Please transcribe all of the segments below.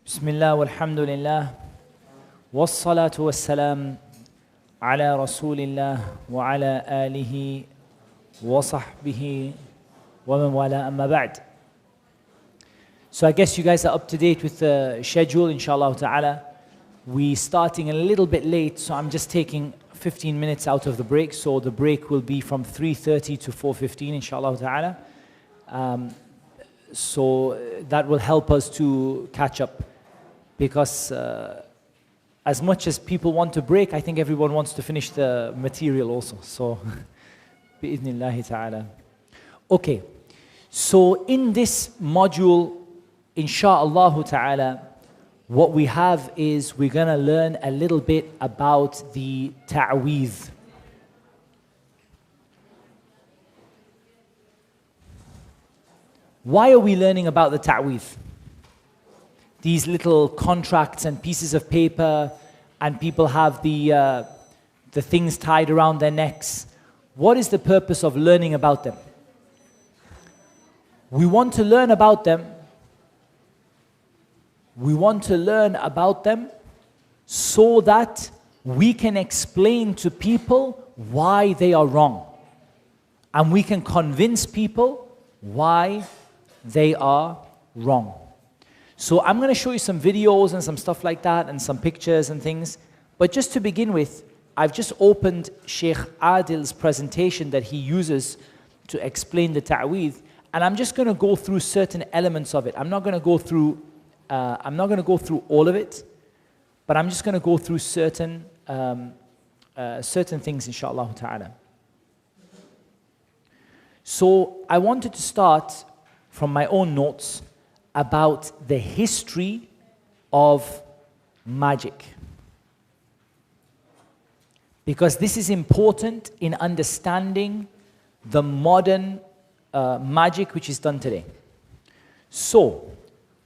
بسم الله والحمد لله والصلاة والسلام على رسول الله وعلى آله وصحبه ومن والاه أما بعد. So I guess you guys are up to date with the schedule, Insha'Allah ta'ala. We're starting a little bit late, so I'm just taking 15 minutes out of the break. So the break will be from 3:30 to 4:15, Insha'Allah ta'ala. So that will help us to catch up. Because as much as people want to break, I think everyone wants to finish the material also. So, bi'idhnillahi ta'ala. Okay, so in this module, Insha'Allah ta'ala, what we have is we're going to learn a little bit about the ta'weez. Why are we learning about the ta'weez? These little contracts and pieces of paper, and people have the things tied around their necks. What is the purpose of learning about them? We want to learn about them. We want to learn about them so that we can explain to people why they are wrong. And we can convince people why they are wrong. So I'm going to show you some videos and some stuff like that and some pictures and things. But just to begin with, I've just opened Sheikh Adil's presentation that he uses to explain the ta'weez, and I'm just going to go through certain elements of it. I'm not going to go through all of it, but I'm just going to go through certain things, Insha'Allah ta'ala. So I wanted to start from my own notes about the history of magic. Because this is important in understanding the modern magic which is done today. So,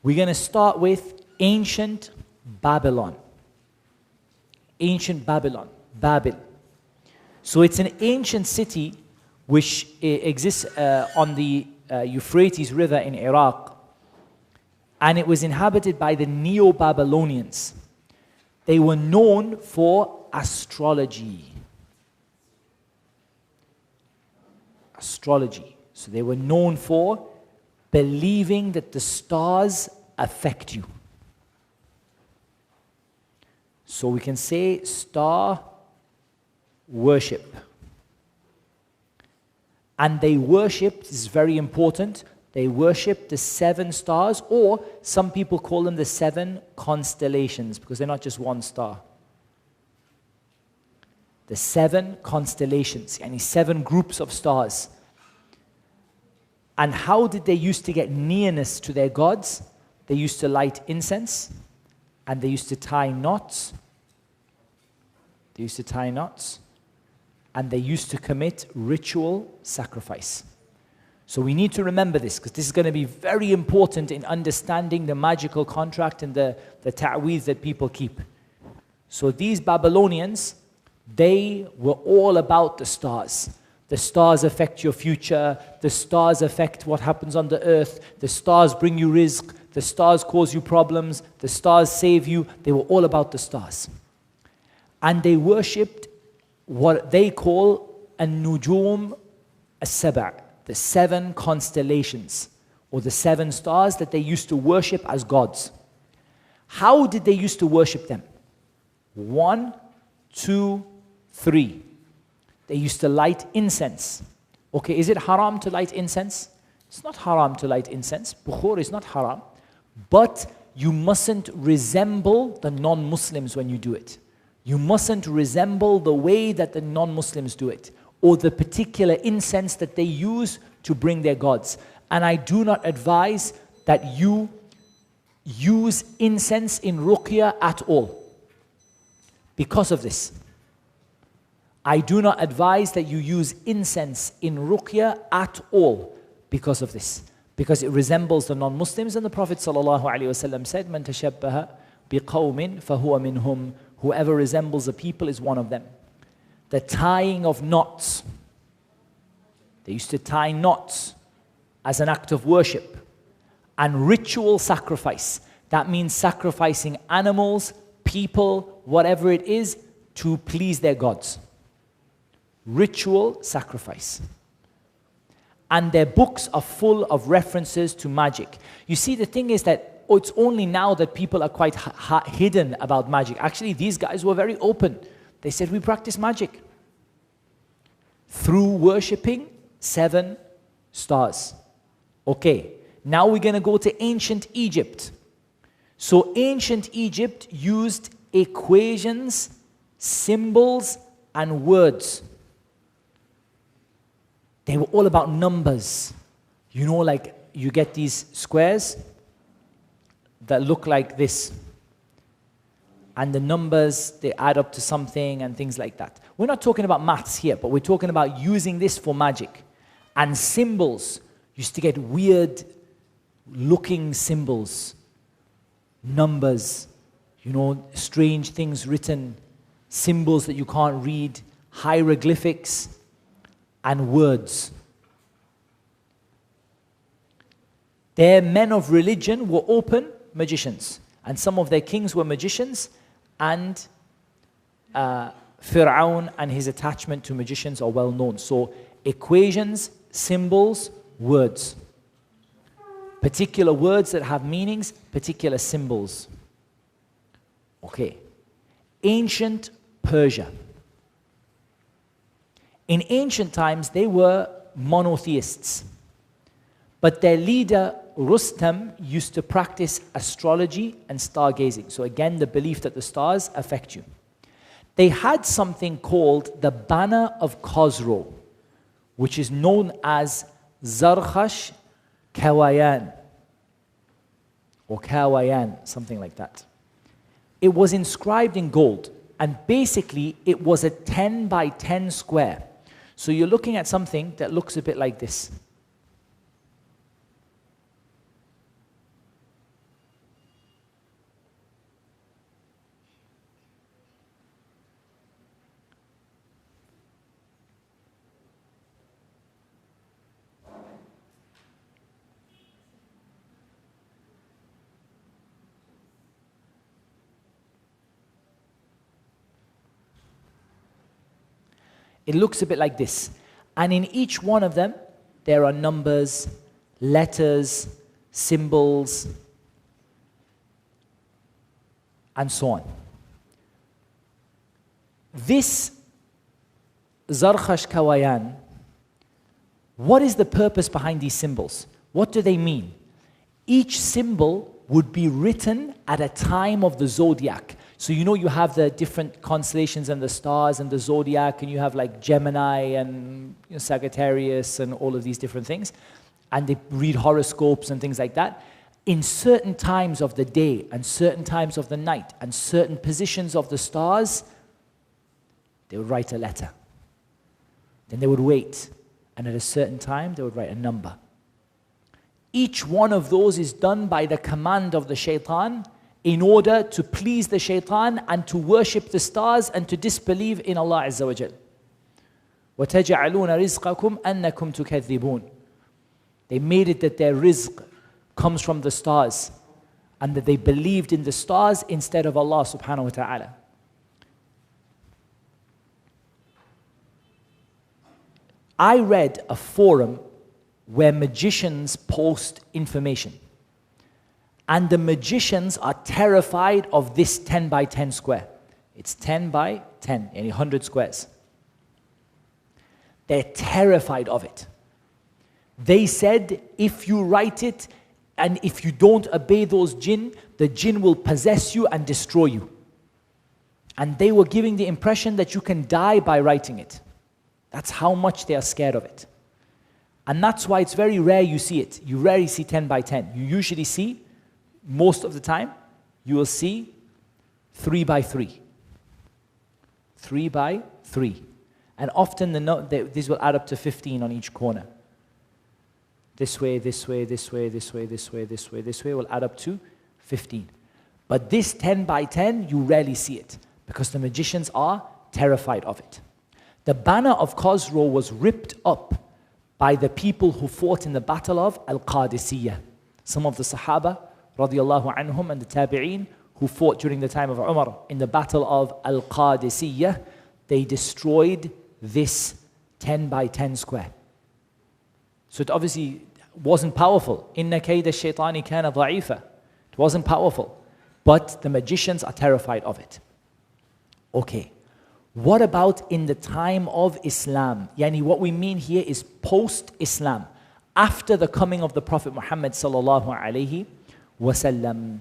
we're going to start with ancient Babylon. Ancient Babylon, Babel. So it's an ancient city which exists on the Euphrates River in Iraq. And it was inhabited by the Neo-Babylonians. They were known for astrology. Astrology. So they were known for believing that the stars affect you. So we can say star worship. And they worshipped, this is very important, they worship the 7 stars, or some people call them the 7 constellations, because they're not just one star. The 7 constellations, and 7 groups of stars. And how did they used to get nearness to their gods? They used to light incense, and they used to tie knots. They used to tie knots, and they used to commit ritual sacrifice. So we need to remember this, because this is going to be very important in understanding the magical contract and the ta'weez that people keep. So these Babylonians, they were all about the stars. The stars affect your future. The stars affect what happens on the earth. The stars bring you rizq. The stars cause you problems. The stars save you. They were all about the stars. And they worshipped what they call an-nujum as-sab', the 7 constellations, or the 7 stars that they used to worship as gods. How did they used to worship them? 1, 2, 3. They used to light incense. Okay, is it haram to light incense? It's not haram to light incense. Bukhur is not haram. But you mustn't resemble the non-Muslims when you do it. You mustn't resemble the way that the non-Muslims do it, or the particular incense that they use to bring their gods. And I do not advise that you use incense in Ruqya at all. Because of this. I do not advise that you use incense in Ruqya at all because of this. Because it resembles the non-Muslims, and the Prophet ﷺ said, "Man tashabbaha biqawmin fahuwa minhum." Whoever resembles a people is one of them. The tying of knots. They used to tie knots as an act of worship. And ritual sacrifice. That means sacrificing animals, people, whatever it is, to please their gods. Ritual sacrifice. And their books are full of references to magic. You see, the thing is that it's only now that people are quite hidden about magic. Actually, these guys were very open. They said, we practice magic through worshipping 7 stars. Okay, now we're going to go to ancient Egypt. So ancient Egypt used equations, symbols, and words. They were all about numbers. You know, like you get these squares that look like this. And the numbers, they add up to something and things like that. We're not talking about maths here, but we're talking about using this for magic. And symbols, used to get weird looking symbols, numbers, you know, strange things written, symbols that you can't read, hieroglyphics, and words. Their men of religion were open magicians, and some of their kings were magicians, and Fir'aun and his attachment to magicians are well known. So equations, symbols, words. Particular words that have meanings, particular symbols. Okay. Ancient Persia. In ancient times, they were monotheists. But their leader, Rustam, used to practice astrology and stargazing. So again, the belief that the stars affect you. They had something called the Banner of Khosrow, which is known as Zarkhash Kawayan, or Kawayan, something like that. It was inscribed in gold, and basically it was a 10 by 10 square. So you're looking at something that looks a bit like this. It looks a bit like this. And in each one of them, there are numbers, letters, symbols, and so on. This Zarkhash Kawayan, what is the purpose behind these symbols? What do they mean? Each symbol would be written at a time of the zodiac. So you know you have the different constellations and the stars and the zodiac, and you have like Gemini and Sagittarius and all of these different things. And they read horoscopes and things like that. In certain times of the day and certain times of the night and certain positions of the stars, they would write a letter. Then they would wait. And at a certain time, they would write a number. Each one of those is done by the command of the shaitan, in order to please the shaitan and to worship the stars and to disbelieve in Allah Azza wa Jal. وَتَجْعَلُونَ رِزْقَكُمْ أَنَّكُمْ تُكَذِّبُونَ. They made it that their rizq comes from the stars and that they believed in the stars instead of Allah subhanahu wa ta'ala. I read a forum where magicians post information. And the magicians are terrified of this 10 by 10 square. It's 10 by 10, any 100 squares. They're terrified of it. They said, if you write it, and if you don't obey those jinn, the jinn will possess you and destroy you. And they were giving the impression that you can die by writing it. That's how much they are scared of it. And that's why it's very rare you see it. You rarely see 10 by 10. You usually see, most of the time, you will see 3 by 3. 3 by 3. And often these will add up to 15 on each corner. This way, this way, this way, this way, this way, this way, this way will add up to 15. But this 10 by 10, you rarely see it because the magicians are terrified of it. The banner of Khosrow was ripped up by the people who fought in the battle of Al-Qadisiyah. Some of the Sahaba radiallahu anhum and the tabi'een who fought during the time of Umar in the battle of Al-Qadisiyah, they destroyed this 10 by 10 square. So it obviously wasn't powerful. Inna kayda shaitani kana dha'ifa. It wasn't powerful. But the magicians are terrified of it. Okay. What about in the time of Islam? Yani what we mean here is post-Islam. After the coming of the Prophet Muhammad sallallahu alaihi wasallam.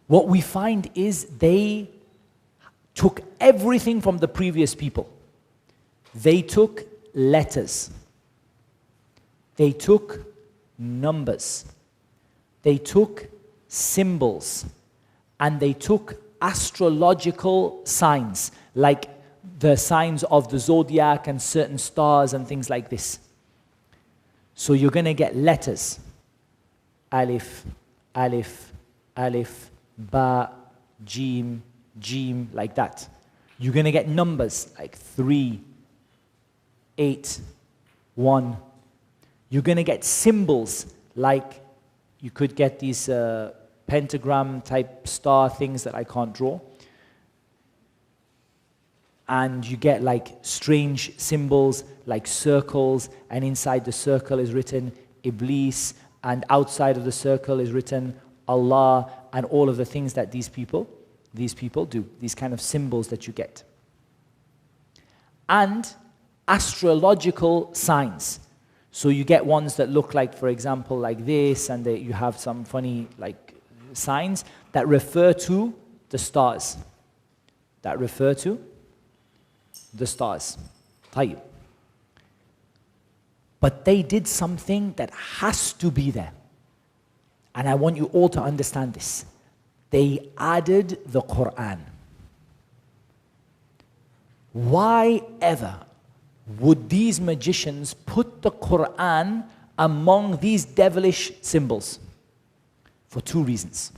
What we find is they took everything from the previous people. They took letters. They took numbers. They took symbols. And they took astrological signs, like the signs of the zodiac and certain stars and things like this. So you're going to get letters. Alif, alif, alif, ba, jim, jim, like that. You're going to get numbers like 3, 8, 1. You're going to get symbols like you could get these pentagram type star things that I can't draw. And you get like strange symbols like circles, and inside the circle is written Iblis, and outside of the circle is written Allah, and all of the things that these people do, these kind of symbols that you get. And astrological signs. So you get ones that look like, for example, like this, and you have some funny like signs that refer to the stars. That refer to the stars. طيب. But they did something that has to be there. And I want you all to understand this. They added the Quran. Why ever would these magicians put the Quran among these devilish symbols? For 2 reasons.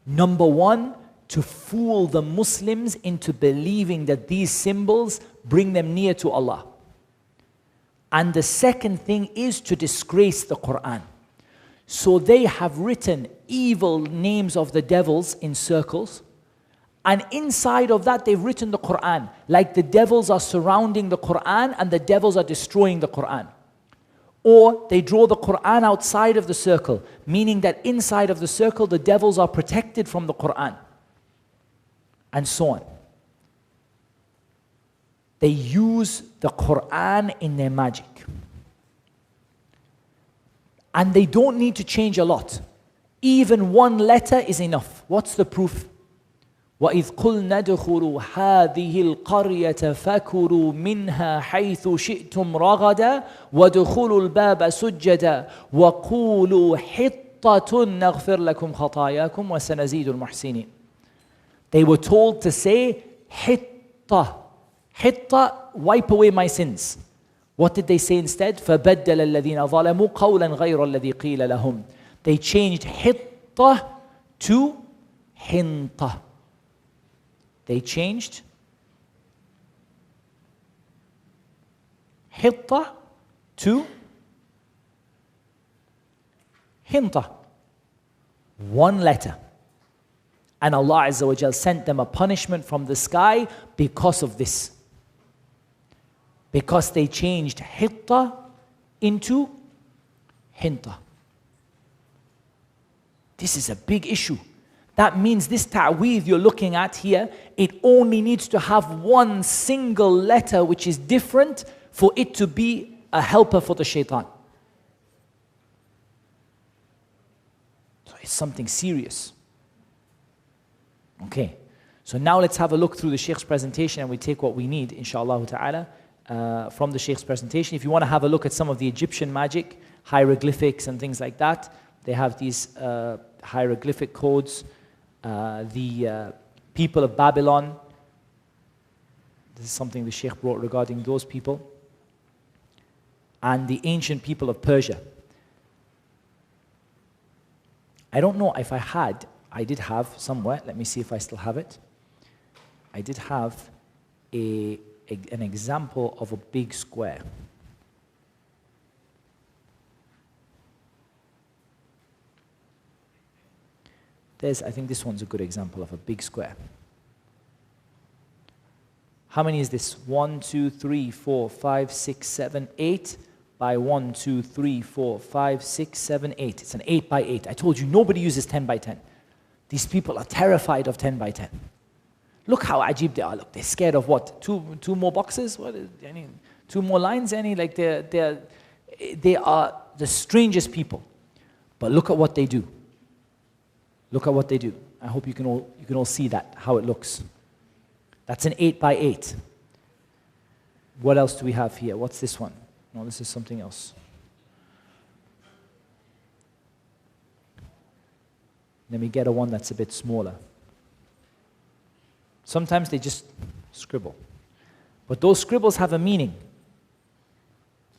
Number 1, to fool the Muslims into believing that these symbols bring them near to Allah. And the second thing is to disgrace the Quran. So they have written evil names of the devils in circles, and inside of that they've written the Quran, like the devils are surrounding the Quran and the devils are destroying the Quran. Or they draw the Quran outside of the circle, meaning that inside of the circle the devils are protected from the Quran, and so on. They use the Quran in their magic. And they don't need to change a lot. Even 1 letter is enough. What's the proof? وَإِذْ قُلْنَا ادْخُلُوا هَذِهِ الْقَرْيَةَ فَكُلُوا مِنْهَا حَيْثُ شِئْتُمْ رَغَدًا وَادْخُلُوا الْبَابَ سُجَّدًا وَقُولُوا حِطَّةٌ نَغْفِرْ لَكُمْ خَطَايَاكُمْ وَسَنَزِيدُ الْمُحْسِنِينَ. They were told to say, Hitta. Hitta, wipe away my sins. What did they say instead? فَبَدَّلَ الَّذِينَ ظَلَمُوا قَوْلًا غَيْرَ الَّذِي قِيلَ لَهُمْ. They changed Hitta to Hinta. They changed Hitta to Hinta. 1 letter. And Allah Azza wa Jal sent them a punishment from the sky because of this. Because they changed Hitta into Hinta. This is a big issue. That means this ta'weed you're looking at here, it only needs to have 1 single letter which is different for it to be a helper for the shaitan. So it's something serious. Okay, so now let's have a look through the Shaykh's presentation and we take what we need, Insha'Allah ta'ala, from the Shaykh's presentation. If you want to have a look at some of the Egyptian magic, hieroglyphics and things like that, they have these hieroglyphic codes. The people of Babylon, this is something the Shaykh brought regarding those people, and the ancient people of Persia. I don't know if I did have somewhere, let me see if I still have it. I did have an example of a big square. I think this one's a good example of a big square. How many is this? 1, 2, 3, 4, 5, 6, 7, 8 by 1, 2, 3, 4, 5, 6, 7, 8. It's an 8 by 8. I told you nobody uses 10 by 10. These people are terrified of 10 by 10. Look how ajib they are. Look, they're scared of what? Two more boxes? What is, two more lines? Like they are the strangest people. But look at what they do. Look at what they do. I hope you can all see that, how it looks. That's an 8 by 8. What else do we have here? What's this one? No, this is something else. Let me get a one that's a bit smaller. Sometimes they just scribble. But those scribbles have a meaning.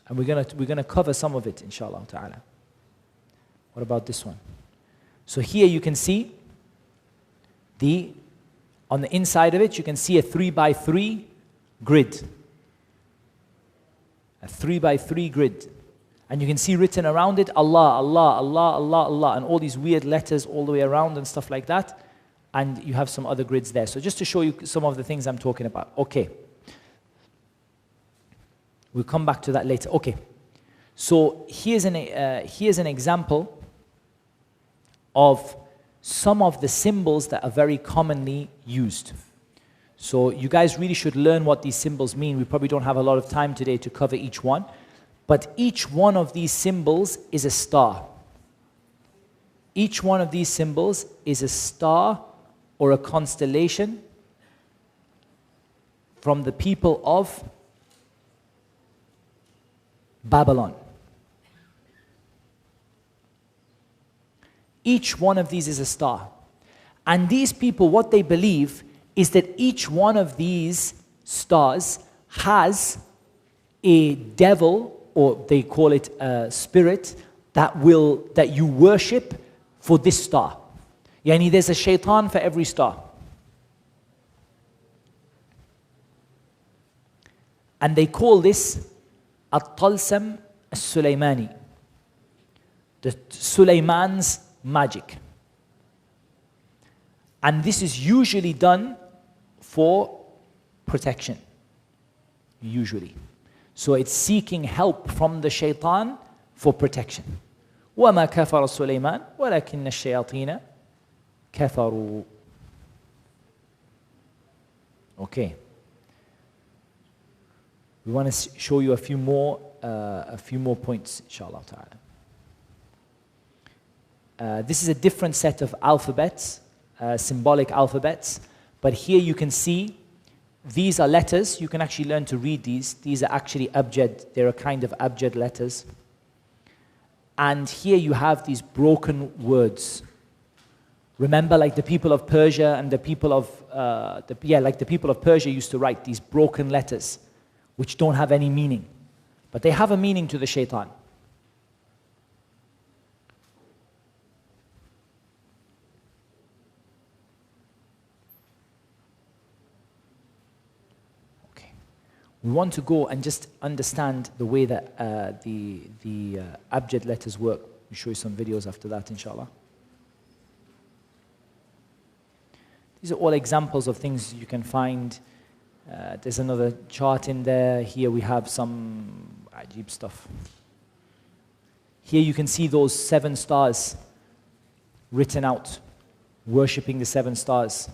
And we're gonna cover some of it, inshallah ta'ala. What about this one? So here you can see on the inside of it, you can see a 3 by 3 grid. A 3 by 3 grid. And you can see written around it, Allah, Allah, Allah, Allah, Allah, and all these weird letters all the way around and stuff like that. And you have some other grids there. So just to show you some of the things I'm talking about. Okay. We'll come back to that later. Okay. So here's an example of some of the symbols that are very commonly used. So you guys really should learn what these symbols mean. We probably don't have a lot of time today to cover each one. But each one of these symbols is a star. Each one of these symbols is a star or a constellation from the people of Babylon. Each one of these is a star. And these people, what they believe is that each one of these stars has a devil, or they call it a spirit, that you worship for this star. Yani there's a shaitan for every star. And they call this At-Talsam As-Sulaymani, the Sulayman's magic. And this is usually done for protection. Usually. So it's seeking help from the shaitan for protection. وَمَا كَفَرَ سُلَيْمَانَ وَلَكِنَّ الشَّيَاطِينَ كَفَرُوا. Okay. We want to show you a few more points, inshallah ta'ala. This is a different set of alphabets, symbolic alphabets, but here you can see these are letters. You can actually learn to read these. These are actually abjad. They're a kind of abjad letters. And here you have these broken words. Remember, like the people of Persia and the people of like the people of Persia used to write these broken letters, which don't have any meaning, but they have a meaning to the shaitan. We want to go and just understand the way that the abjad letters work. I'll show you some videos after that, inshallah. These are all examples of things you can find. There's another chart in there. Here we have some ajib stuff. Here you can see those 7 stars written out, worshipping the 7 stars.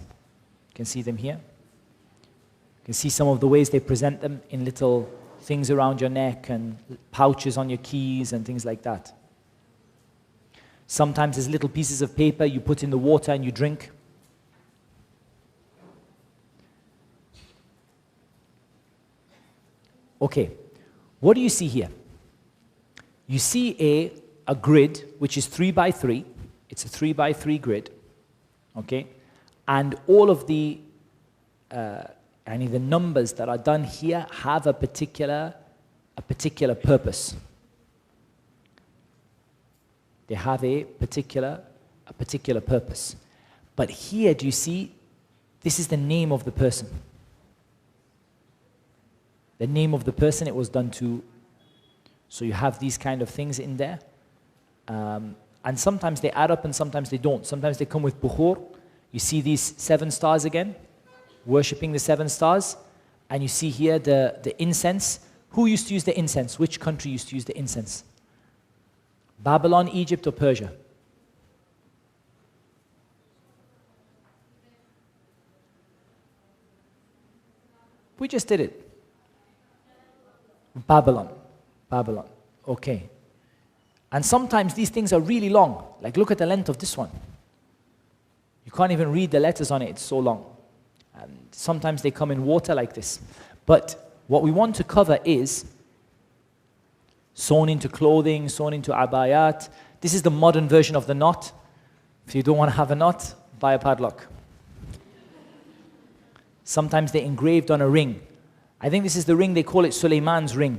You can see them here. You can see some of the ways they present them in little things around your neck and pouches on your keys and things like that. Sometimes there's little pieces of paper you put in the water and you drink. Okay, what do you see here? You see a grid which is 3 by 3. It's a 3 by 3 grid. Okay, and all of the numbers that are done here have a particular purpose. They have a particular purpose. But here, do you see, this is the name of the person. The name of the person it was done to. So you have these kind of things in there. And sometimes they add up and sometimes they don't. Sometimes they come with bukhur. You see these 7 stars again, worshipping the 7 stars. And you see here the incense. Who used to use the incense? Which country used to use the incense? Babylon, Egypt, or Persia? We just did it. Babylon. Babylon. Okay. And sometimes these things are really long. Like look at the length of this one. You can't even read the letters on it. It's so long. And sometimes they come in water like this. But what we want to cover is sewn into clothing, sewn into abayat. This is the modern version of the knot. If you don't want to have a knot, buy a padlock. Sometimes they're engraved on a ring. I think this is the ring, they call it Sulaiman's ring.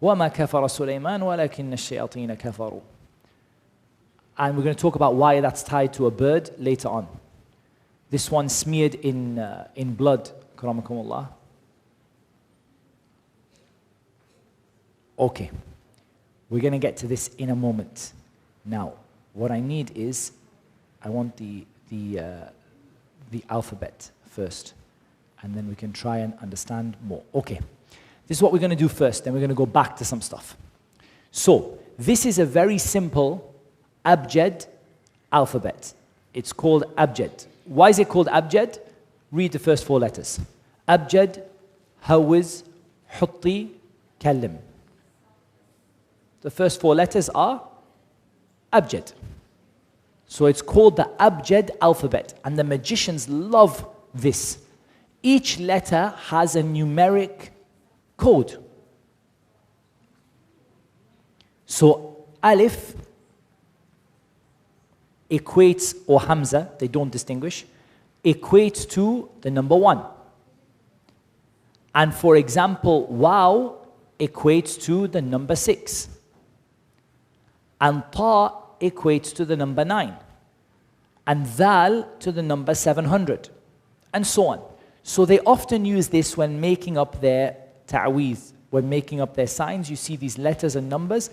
وَمَا كَفَرَ سُلَيْمَانُ وَلَكِنَّ الشَّيَاطِينَ كَفَرُوا. And we're going to talk about why that's tied to a bird later on. This one smeared in blood. Karamakumullah. Okay. We're going to get to this in a moment. Now, what I need is, I want the alphabet first. And then we can try and understand more. Okay. This is what we're going to do first. Then we're going to go back to some stuff. So, this is a very simple abjad alphabet. It's called abjad. Why is it called abjad? Read the first 4 letters. Abjad, hawiz, hutti, kallim. The first 4 letters are abjad. So it's called the abjad alphabet. And the magicians love this. Each letter has a numeric code. So alif equates, or hamza, they don't distinguish, equates to the number 1. And for example, waw equates to the number 6. And ta equates to the number 9. And dhal to the number 700. And so on. So they often use this when making up their ta'weez, when making up their signs. You see these letters and numbers.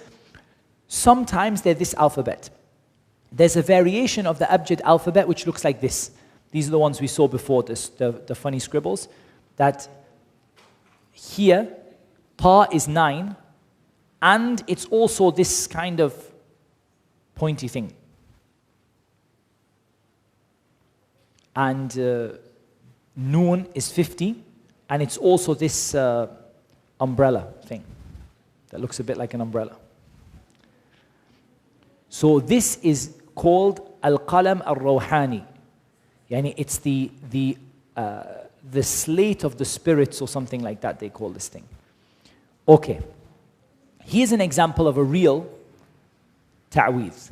Sometimes they're this alphabet. There's a variation of the abjad alphabet which looks like this. These are the ones we saw before, the funny scribbles. That here, ta is 9, and it's also this kind of pointy thing. And noon is 50, and it's also this umbrella thing that looks a bit like an umbrella. So this is called al-qalam al-rawhani. Yani it's the slate of the spirits or something like that, they call this thing. Okay. Here's an example of a real ta'weez.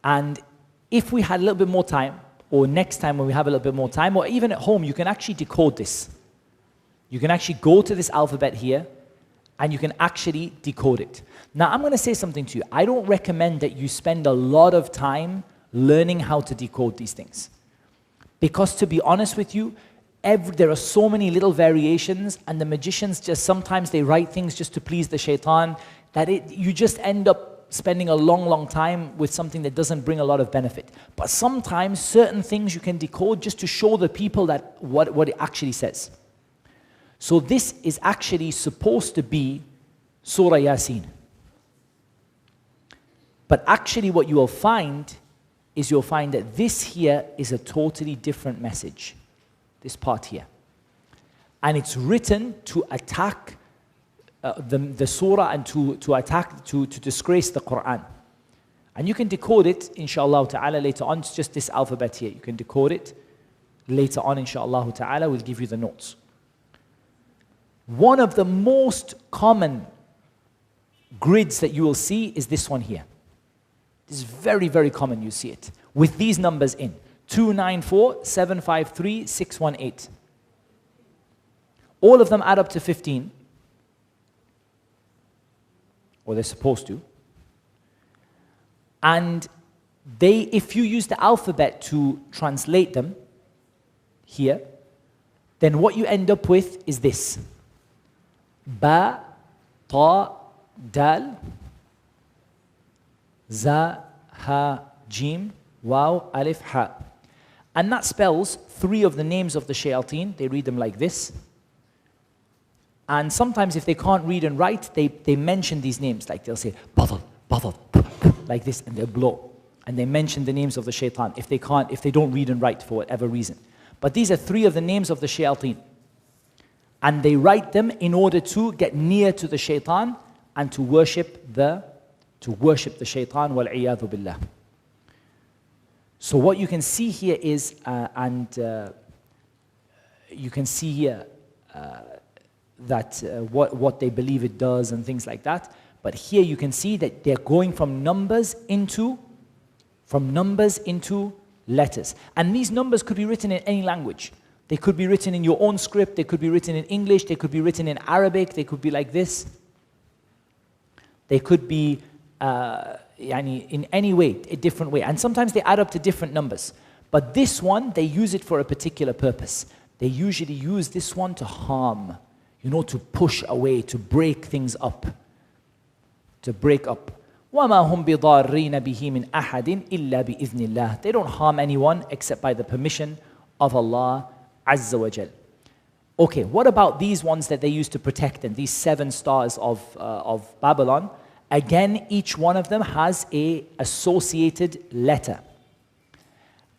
And if we had a little bit more time, or next time when we have a little bit more time, or even at home, you can actually decode this. You can actually go to this alphabet here, and you can actually decode it. Now, I'm going to say something to you. I don't recommend that you spend a lot of time learning how to decode these things. Because to be honest with you, there are so many little variations, and the magicians just sometimes they write things just to please the shaitan, that you just end up spending a long time with something that doesn't bring a lot of benefit. But sometimes certain things you can decode just to show the people that what it actually says. So this is actually supposed to be Surah Yasin. But actually what you will find is you'll find that this here is a totally different message. This part here. And it's written to attack the surah and to attack, to disgrace the Quran. And you can decode it, Insha'Allah ta'ala, later on. It's just this alphabet here. You can decode it later on, Insha'Allah ta'ala. We'll give you the notes. One of the most common grids that you will see is this one here. This is very common, you see it. With these numbers in. 294, 753, 618. All of them add up to 15. Or they're supposed to. And if you use the alphabet to translate them here, then what you end up with is this. Ba, ta, dal, za, ha, jim, waw, alif, ha. And that spells 3 of the names of the shayateen. They read them like this. And sometimes if they can't read and write, they mention these names. Like they'll say, badal, badal, like this, and they'll blow. And they mention the names of the shaitan if they don't read and write for whatever reason. But these are 3 of the names of the shayateen. And they write them in order to get near to the shaitan and to worship the shaitan, wal-iyadhu billah. So what you can see here is, you can see here that what they believe it does and things like that. But here you can see that they're going from numbers into letters. And these numbers could be written in any language. They could be written in your own script, they could be written in English, they could be written in Arabic, they could be like this. They could be in any way, a different way. And sometimes they add up to different numbers. But this one, they use it for a particular purpose. They usually use this one to harm, to push away, to break things up. To break up. وَمَا هُمْ بِضَارِّينَ بِهِ مِنْ أَحَدٍ إِلَّا بِإِذْنِ اللَّهِ. They don't harm anyone except by the permission of Allah Azza wa Jal. Okay, what about these ones that they used to protect them, these 7 stars of Babylon? Again, each one of them has an associated letter.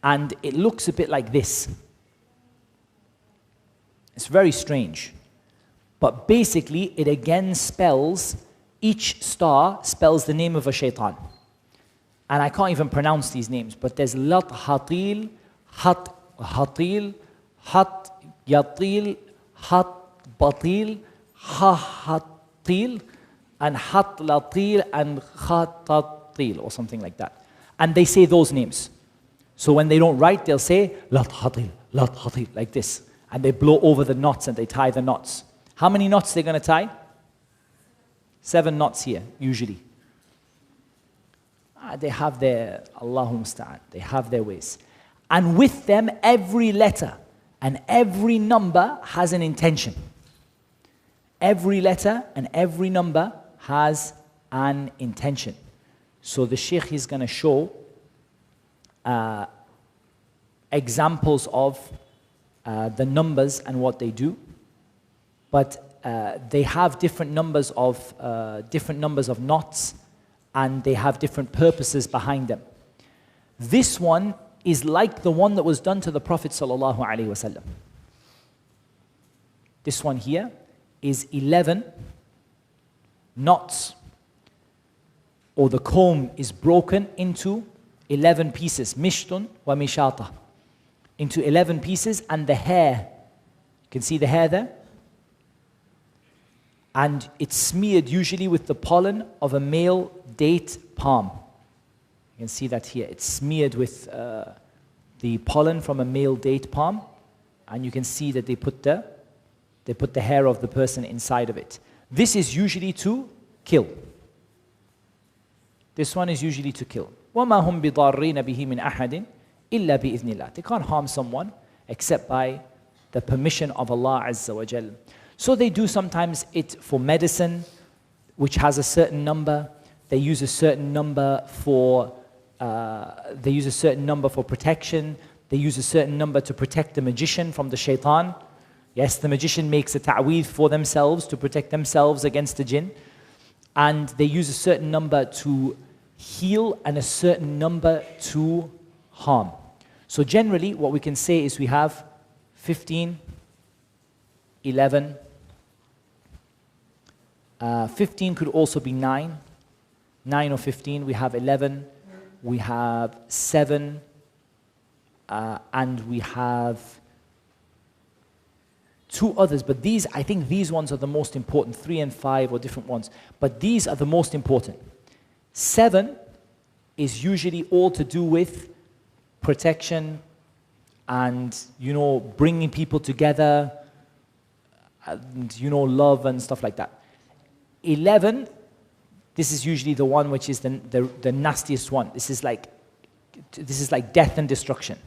And it looks a bit like this. It's very strange. But basically, it again spells, each star spells the name of a shaitan. And I can't even pronounce these names, but there's Lat Hatil, Hat Hatil, Hat Yatil, Hat Batil, Ha Hatil, and Hat Latil and Khatatil, or something like that. And they say those names. So when they don't write, they'll say Lat Hatil, like this. And they blow over the knots and they tie the knots. How many knots they're going to tie? 7 knots here, usually. They have their, Allahumma musta'an, they have their ways. And with them, every letter and every number has an intention. Every letter and every number has an intention. So the Shaykh is going to show examples of the numbers and what they do. But they have different numbers of knots, and they have different purposes behind them. This one is like the one that was done to the Prophet ﷺ. This one here is 11 knots, or the comb is broken into 11 pieces, mishtun wa mishata, into 11 pieces, and the hair, you can see the hair there, and it's smeared usually with the pollen of a male date palm. You can see that here. It's smeared with the pollen from a male date palm, and you can see that they put the hair of the person inside of it. This is usually to kill. This one is usually to kill. وَمَا هُمْ بِضَارِّينَ بِهِ مِنْ أَحَدٍ إِلَّا بِإِذْنِ اللَّهِ. They can't harm someone except by the permission of Allah Azza wa Jal. So they do sometimes it for medicine, which has a certain number. They use a certain number for protection. They use a certain number to protect the magician from the shaitan. Yes, the magician makes a ta'weed for themselves to protect themselves against the jinn. And they use a certain number to heal and a certain number to harm. So generally, what we can say is we have 15, 11, 15 could also be 9 or 15. We have 11, we have 7, and we have 2 others. But these, I think these ones are the most important, 3 and 5 or different ones. But these are the most important. 7 is usually all to do with protection and, bringing people together and, love and stuff like that. 11, this is usually the one which is the nastiest one. This is like death and destruction.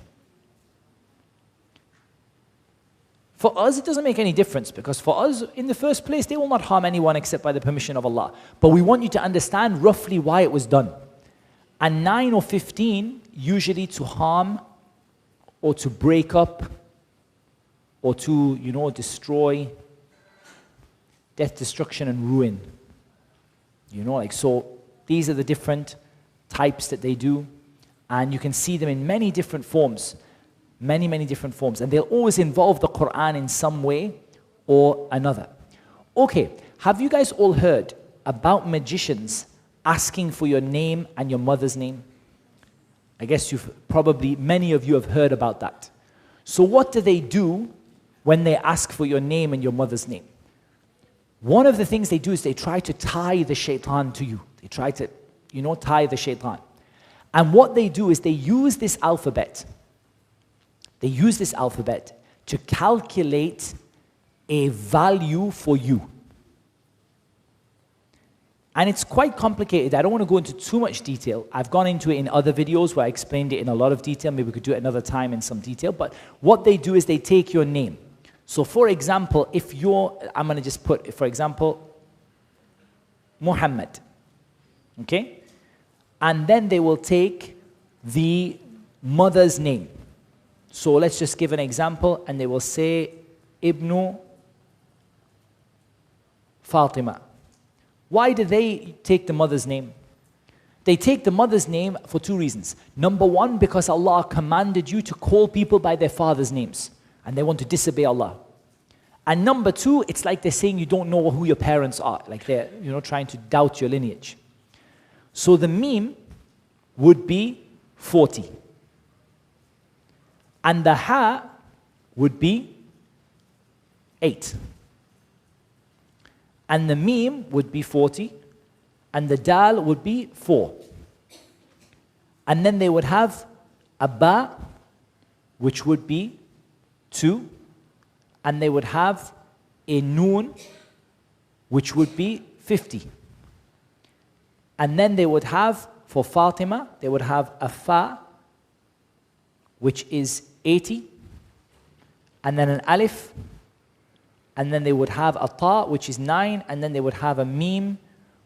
For us, it doesn't make any difference, because for us, in the first place, they will not harm anyone except by the permission of Allah. But we want you to understand roughly why it was done. And 9 or 15, usually to harm or to break up or to, destroy, death, destruction, and ruin. So these are the different types that they do. And you can see them in many different forms. Many, many different forms. And they'll always involve the Quran in some way or another. Okay, have you guys all heard about magicians asking for your name and your mother's name? I guess many of you have heard about that. So what do they do when they ask for your name and your mother's name? One of the things they do is they try to tie the shaitan to you. They try to, tie the shaitan. And what they do is they use this alphabet. They use this alphabet to calculate a value for you. And it's quite complicated. I don't want to go into too much detail. I've gone into it in other videos where I explained it in a lot of detail. Maybe we could do it another time in some detail. But what they do is they take your name. So for example, I'm going to just put, for example, Muhammad. Okay? And then they will take the mother's name. So let's just give an example, and they will say Ibnu Fatima. Why do they take the mother's name? They take the mother's name for two reasons. Number one, because Allah commanded you to call people by their father's names, and they want to disobey Allah. And number two, it's like they're saying you don't know who your parents are, like they're trying to doubt your lineage. So the meme would be 40. And the ha would be 8. And the meme would be 40. And the dal would be 4. And then they would have a ba, which would be 2. And they would have a noon, which would be 50. And then they would have, for Fatima, they would have a fa, which is 80, and then an alif, and then they would have a ta, which is 9, and then they would have a meme,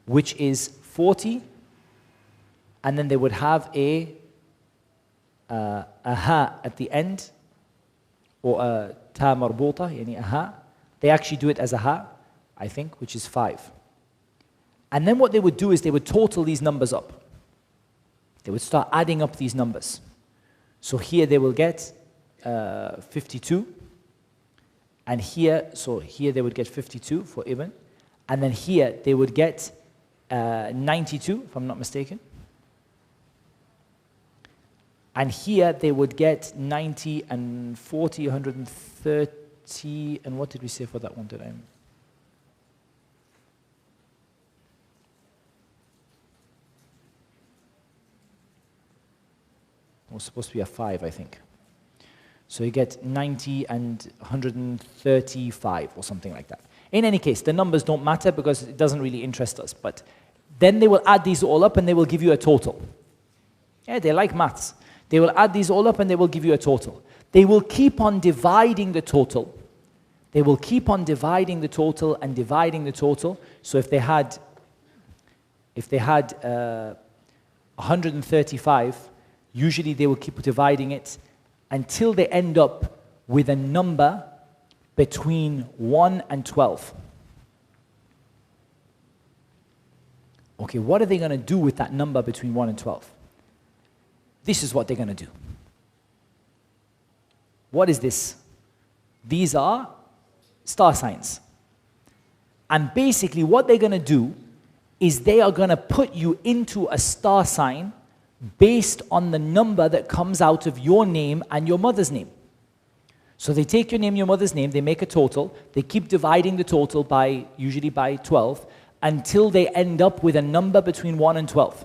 which is 40, and then they would have a ha at the end, or a ta marbuta, yani a ha. They actually do it as a ha, I think, which is 5. And then what they would do is they would total these numbers up. They would start adding up these numbers. So here they will get 52, and here they would get 52 for Ibn, and then here they would get 92, if I'm not mistaken, and here they would get 90 and 40, 130, and what did we say for that one? It was supposed to be a 5, I think. So you get 90 and 135 or something like that. In any case, the numbers don't matter because it doesn't really interest us. But then they will add these all up and they will give you a total. Yeah, they like maths. They will add these all up and they will give you a total. They will keep on dividing the total. They will keep on dividing the total and dividing the total. So if they had 135, usually they will keep dividing it until they end up with a number between 1 and 12. Okay, what are they going to do with that number between 1 and 12? This is what they're going to do. What is this? These are star signs. And basically what they're going to do is they are going to put you into a star sign based on the number that comes out of your name and your mother's name. So they take your name, your mother's name, they make a total, they keep dividing the total usually by 12, until they end up with a number between 1 and 12.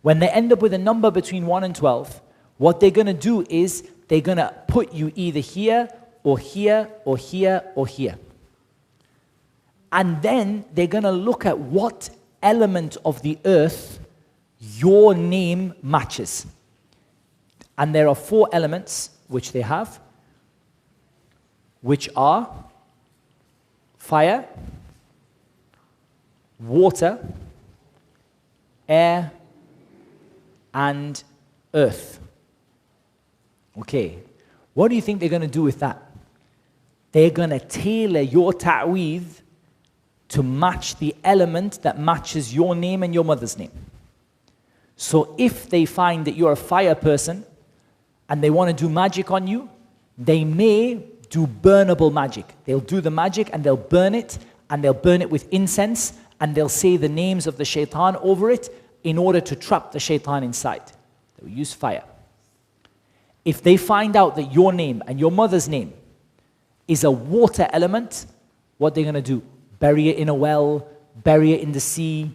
When they end up with a number between 1 and 12, what they're going to do is they're going to put you either here, or here, or here, or here. And then they're going to look at what element of the earth your name matches. And there are 4 elements which they have, which are fire, water, air, and earth. Okay, what do you think they're going to do with that? They're going to tailor your ta'weed to match the element that matches your name and your mother's name. So if they find that you're a fire person and they want to do magic on you, they may do burnable magic. They'll do the magic and they'll burn it, and they'll burn it with incense, and they'll say the names of the shaitan over it in order to trap the shaitan inside. They'll use fire. If they find out that your name and your mother's name is a water element, what they're going to do? Bury it in a well, bury it in the sea,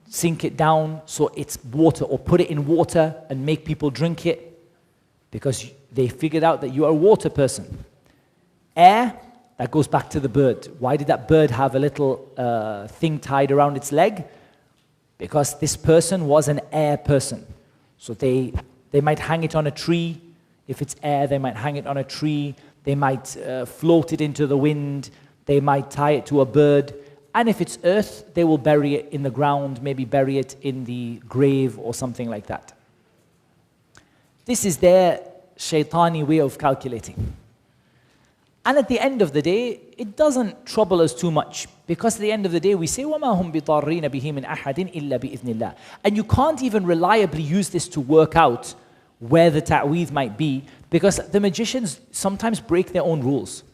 sink it down so it's water, or put it in water and make people drink it, because they figured out that you are a water person. Air, that goes back to the bird. Why did that bird have a little thing tied around its leg? Because this person was an air person. So they might hang it on a tree. If it's air, they might hang it on a tree. They might float it into the wind. They might tie it to a bird. And if it's earth, they will bury it in the ground, maybe bury it in the grave or something like that. This is their shaitani way of calculating. And at the end of the day, it doesn't trouble us too much, because at the end of the day, we say, وَمَا هُمْ بِضَارِّينَ بِهِ مِنْ أَحَدٍ إِلَّا بِإِذْنِ اللَّهِ. And you can't even reliably use this to work out where the ta'weed might be, because the magicians sometimes break their own rules.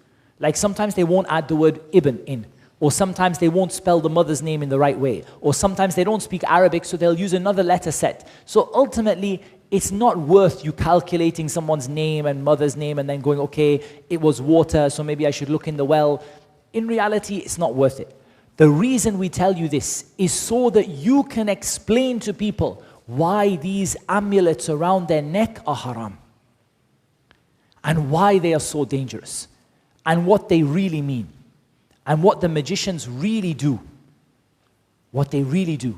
Like sometimes they won't add the word ibn in, or sometimes they won't spell the mother's name in the right way, or sometimes they don't speak Arabic, so they'll use another letter set. So ultimately, it's not worth you calculating someone's name and mother's name and then going, okay, it was water, so maybe I should look in the well. In reality, it's not worth it. The reason we tell you this is so that you can explain to people why these amulets around their neck are haram, and why they are so dangerous, and what they really mean, and what the magicians really do, what they really do.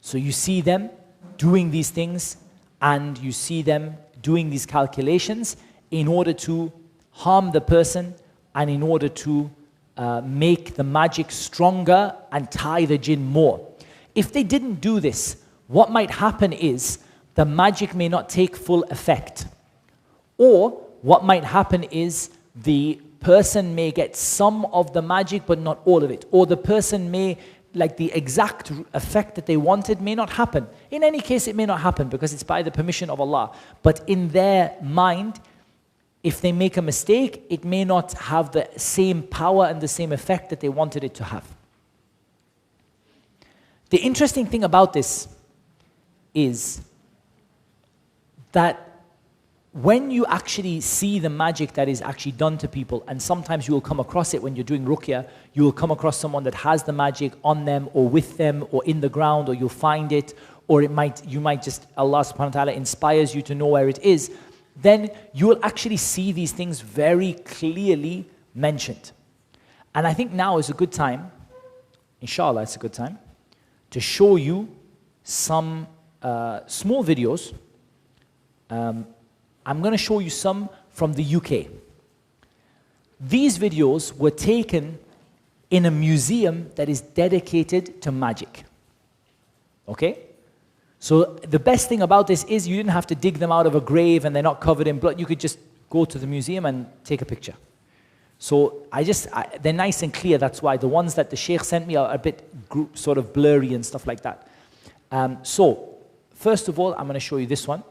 So you see them doing these things, and you see them doing these calculations in order to harm the person, and in order to make the magic stronger and tie the jinn more. If they didn't do this, what might happen is the magic may not take full effect. Or what might happen is the person may get some of the magic but not all of it. Or the person may, like the exact effect that they wanted may not happen. In any case, it may not happen because it's by the permission of Allah. But in their mind, if they make a mistake, it may not have the same power and the same effect that they wanted it to have. The interesting thing about this is that when you actually see the magic that is actually done to people, and sometimes you will come across it when you're doing ruqya, you will come across someone that has the magic on them or with them or in the ground, or you'll find it, or you might just, Allah subhanahu wa ta'ala inspires you to know where it is, then you will actually see these things very clearly mentioned. And I think now is a good time, Insha'Allah it's a good time, to show you some small videos. I'm going to show you some from the UK. These videos were taken in a museum that is dedicated to magic. Okay? So the best thing about this is you didn't have to dig them out of a grave and they're not covered in blood. You could just go to the museum and take a picture. So they're nice and clear, that's why. The ones that the Sheikh sent me are a bit sort of blurry and stuff like that. So, first of all, I'm going to show you this one.